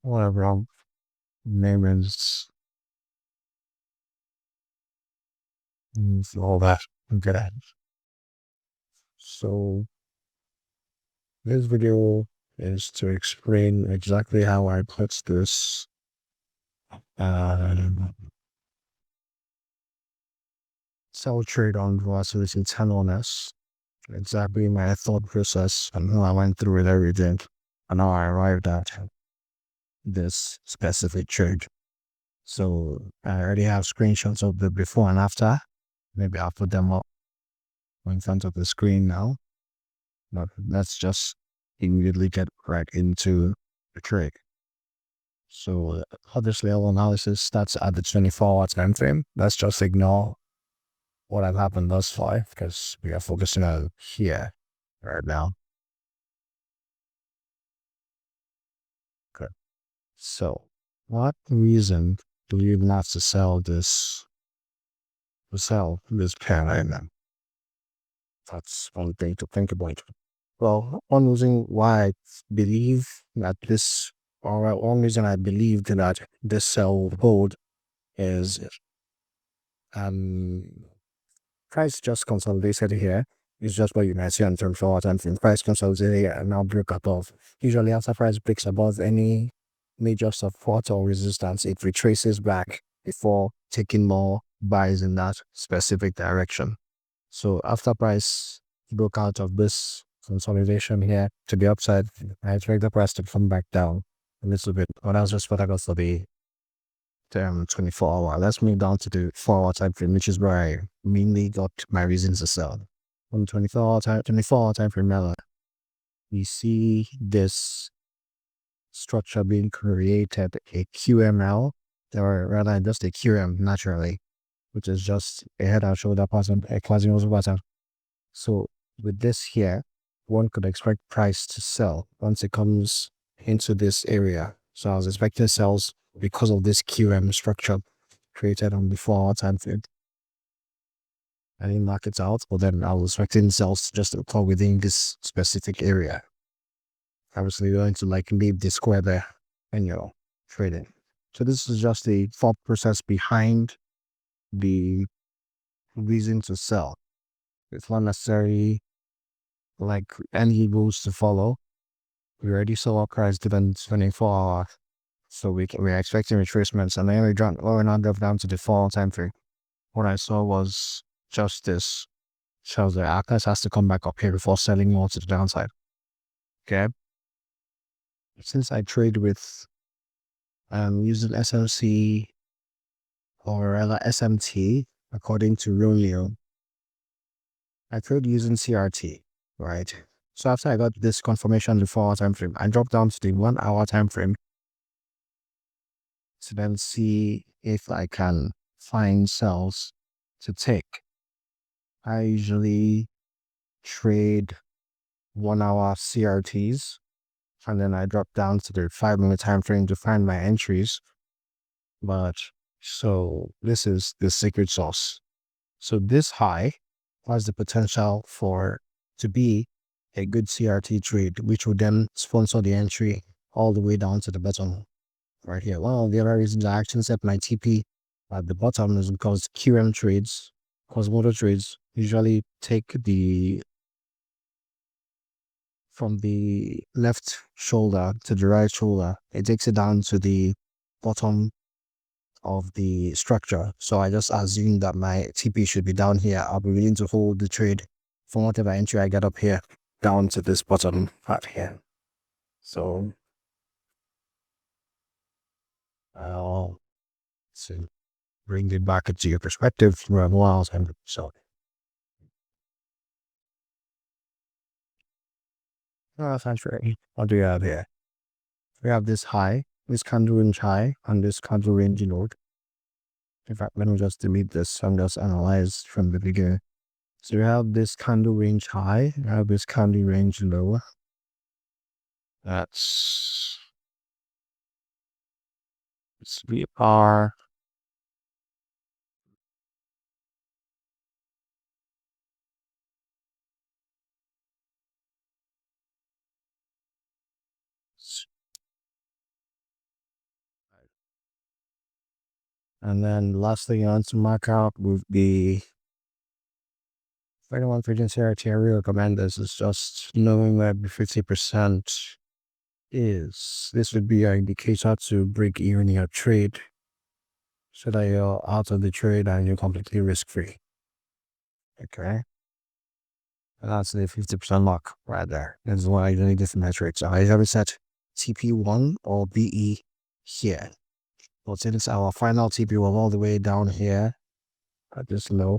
whatever name is all that. Okay. So this video is to explain exactly how I put this uh, sell trade on volatility tenor-ness. Exactly my thought process and how I went through with everything and how I arrived at this specific trade. So I already have screenshots of the before and after. Maybe I'll put them up in front of the screen now. But let's just immediately get right into the trade. So this level analysis starts at the 24-hour time frame. Let's just ignore what has happened thus far because we are focusing on here right now. Okay. So what reason do you even have to sell this pair right now? That's one thing to think about. Well, one reason why I believe that this, or one reason I believed that this sell will hold is um price just consolidated here. It's just what you might see in terms of time frame. Price consolidated here and now broke above. Usually after price breaks above any major support or resistance, it retraces back before taking more buys in that specific direction. So after price broke out of this consolidation here to the upside, I expect the price to come back down a little bit. But that's just what I got for the 24-hour. Let's move down to the 4-hour time frame, which is where I mainly got my reasons to sell. On the 24-hour time frame, now, we see this structure being created, a QML, or rather just a QM naturally, which is just a head and shoulder pattern, a Quasimodo pattern. So with this here, one could expect price to sell once it comes into this area. So I was expecting sells because of this QM structure created on the 4-hour time frame. I didn't mark it out, but then I was expecting sells just to occur within this specific area. Obviously, you're going to like leave the square there and you're trading. So this is just the thought process behind the reason to sell. It's not necessarily like any rules to follow. We already saw our price within 24 hours. So we're expecting retracements, and then we now drop down to the 4-hour time frame. What I saw was just this shows that Atlas has to come back up here before selling more to the downside. Okay. Since I trade with using SMC or rather SMT according to Romeo, I trade using CRT, right? So after I got this confirmation on the 4-hour time frame, I dropped down to the 1-hour time frame to then see if I can find sells to take. I usually trade 1-hour CRTs and then I drop down to the 5-minute time frame to find my entries. But so this is the secret sauce. So this high has the potential for to be a good CRT trade, which would then sponsor the entry all the way down to the bottom right here. One of the other reasons I actually set my TP at the bottom is because QM trades, Quasimodo trades, usually take from the left shoulder to the right shoulder. It takes it down to the bottom of the structure. So I just assume that my TP should be down here. I'll be willing to hold the trade from whatever entry I get up here down to this bottom part here. So I'll bring it back into your perspective for a while. So that's right. What do you have here? We have this high, this candle range high, and this candle range low. In fact, let me just delete this and just analyze from the beginning. So we have this candle range high, we have this candle range low. That's we are And then last thing I want to mark out would be, for anyone trading CRT, I really recommend this. Is just knowing where the 50% is. This would be an indicator to break even your trade, so that you're out of the trade and you're completely risk free. Okay. And that's the 50% lock right there. This is why you need different metrics. I have set TP1 or BE here. But since our final TP was all the way down here at this low,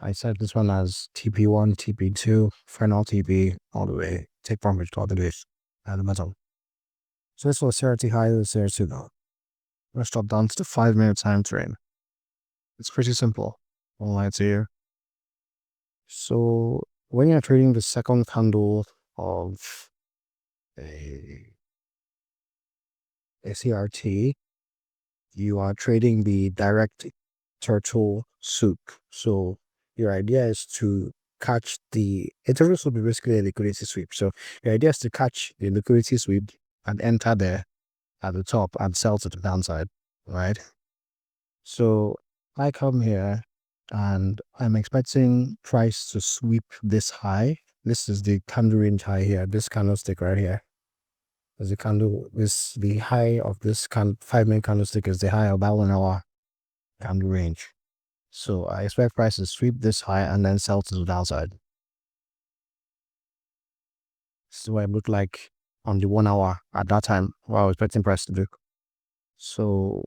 I set this one as TP1, TP2, final TP all the way, take profit all the way at the bottom. So this was CRT high, this is CRT low. Let's drop down to the 5-minute time frame. It's pretty simple. I'll lie to you. So when you're trading the second candle of a CRT, you are trading the direct turtle soup. So your idea is to catch it will be basically a liquidity sweep. So your idea is to catch the liquidity sweep and enter there at the top and sell to the downside, right? So I come here and I'm expecting price to sweep this high. This is the candle range high here, this candlestick right here. As the candle, the high of this 5-minute candlestick is the high of that 1 hour candle range. So I expect price to sweep this high and then sell to the downside. This is what it looked like on the 1 hour at that time, what I was expecting price to do. So,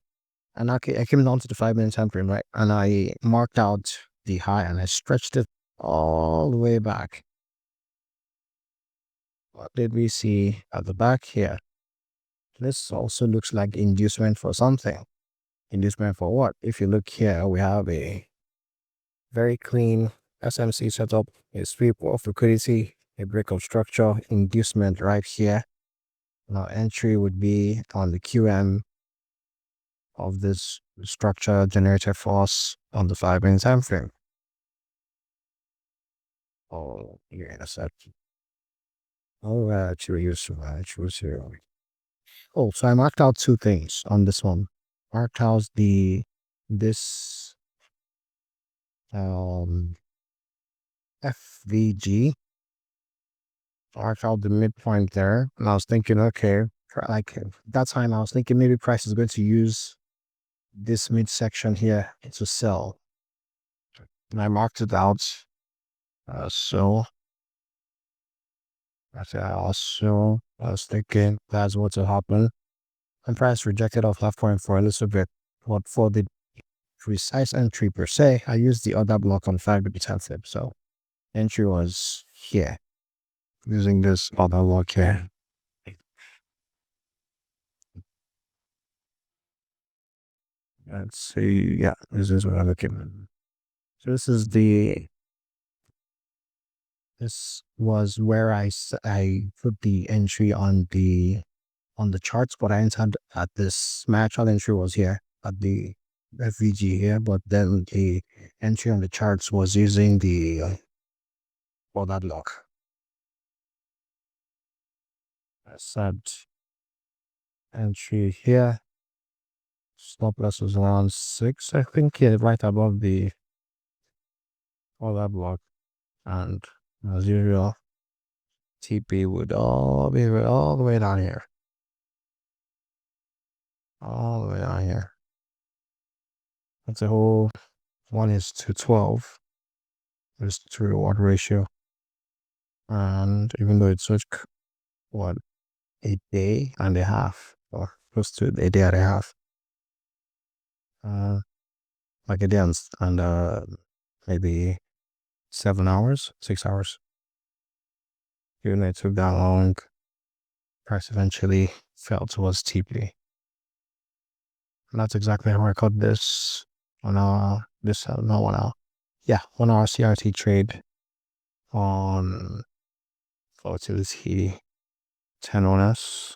and I came down to the 5-minute time frame, right? And I marked out the high and I stretched it all the way back. What did we see at the back here? This also looks like inducement for something. Inducement for what? If you look here, we have a very clean SMC setup, a sweep of liquidity, a break of structure, inducement right here. Now entry would be on the QM of this structure generated for us on the 5-minute time frame. Oh, you're in a set. Oh, oh, so I marked out two things on this one. Marked out this FVG. Marked out the midpoint there, and I was thinking, okay, like that time I was thinking maybe price is going to use this midsection here to sell, and I marked it out. So I was thinking that's what will happen. And price rejected off left point for a little bit, but for the precise entry per se, I used the other block on 5-minute time frame. So entry was here using this other block here. Let's see. Yeah, this is what I'm looking at. So this was where I put the entry on the charts, but I entered at this actual entry was here at the FVG here, but then the entry on the charts was using the that lock. I said entry here, stop loss was around 6, I think, yeah, right above the that block, and as usual, TP would all be all the way down here. All the way down here. That's a whole 1:12. There's to reward ratio. And even though it took what, a day and a half, or close to a day and a half, like a day and maybe 7 hours, 6 hours. Even though it took that long, price eventually fell towards TP. And that's exactly how I caught this on our not 1 hour. Yeah, 1 hour CRT trade on Volatility 10 on us.